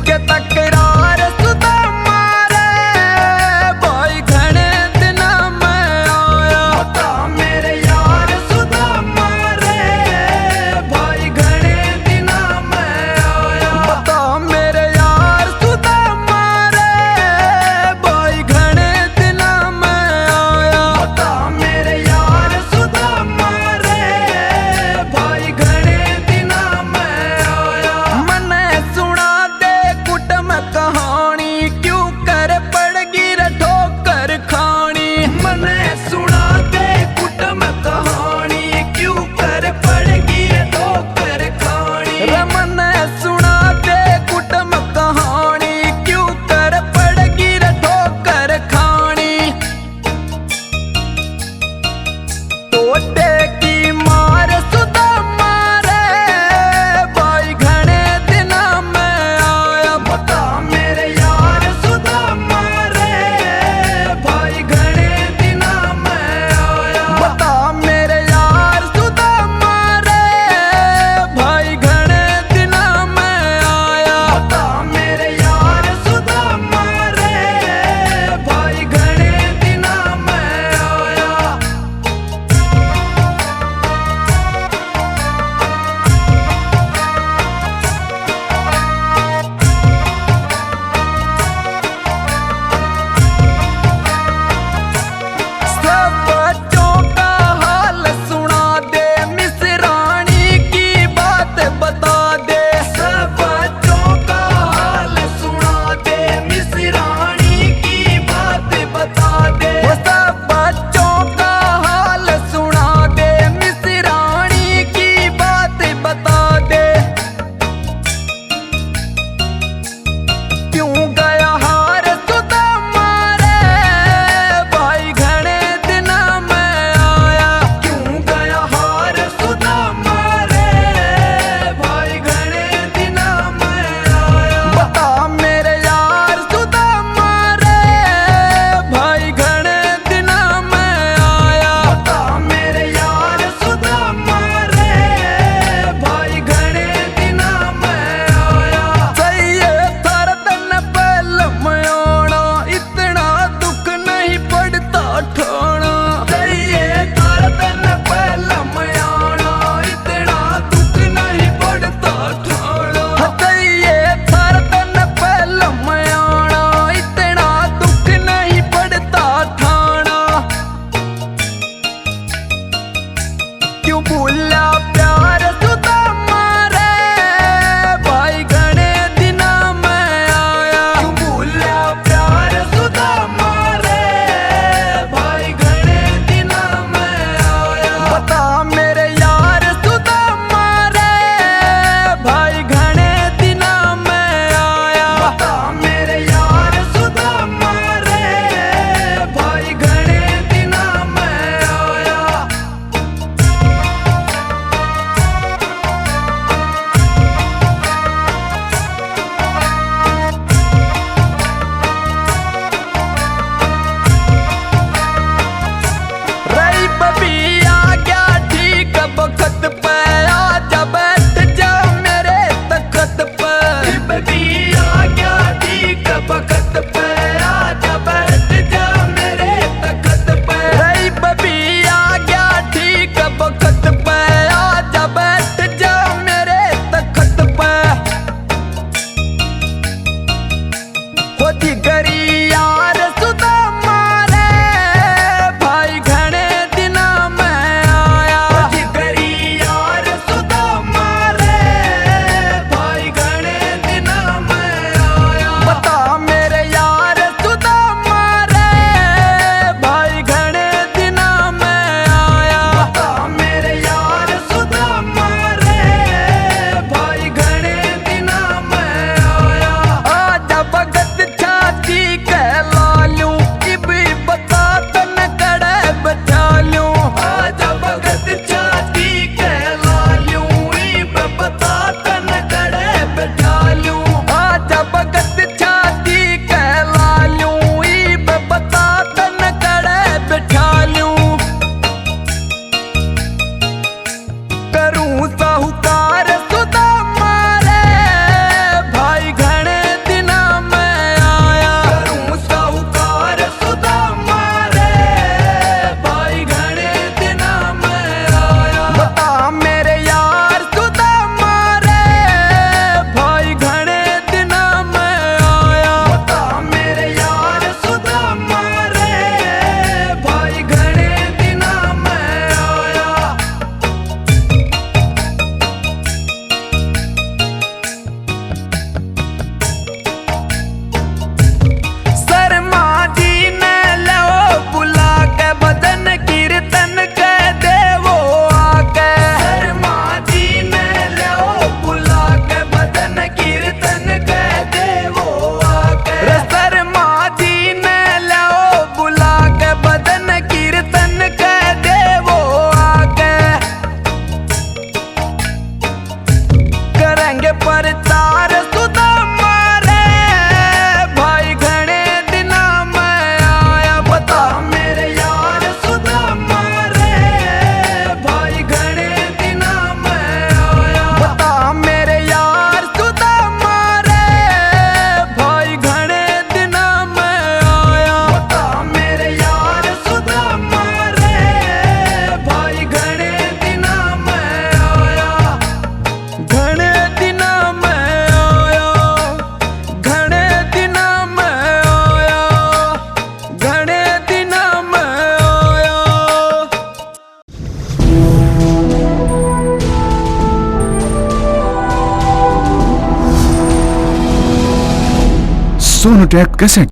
के तकरार सुदामा रे भाई घने दिन में आया। बता मेरे यार सुदामा रे भाई घने दिन में आया। बता मेरे यार सुदामा रे भाई घने दिन में आया। बता मेरे यार सुदामा रे भाई घने दिन में आया। मने सुना दे कुट में कहा करेंगे प्रचार सुदामा रे, भाई घने दिना में आया। बता मेरे यार सुदामा रे, भाई घने दिना में आया। बता मेरे यार सुदामा रे, भाई घने दिना में आया। बता मेरे यार सुदामा रे, भाई घने दिना में आया। घने दिना में आया, घने दिना में आया, घने दिना में आया। सोनोटेक कैसेट।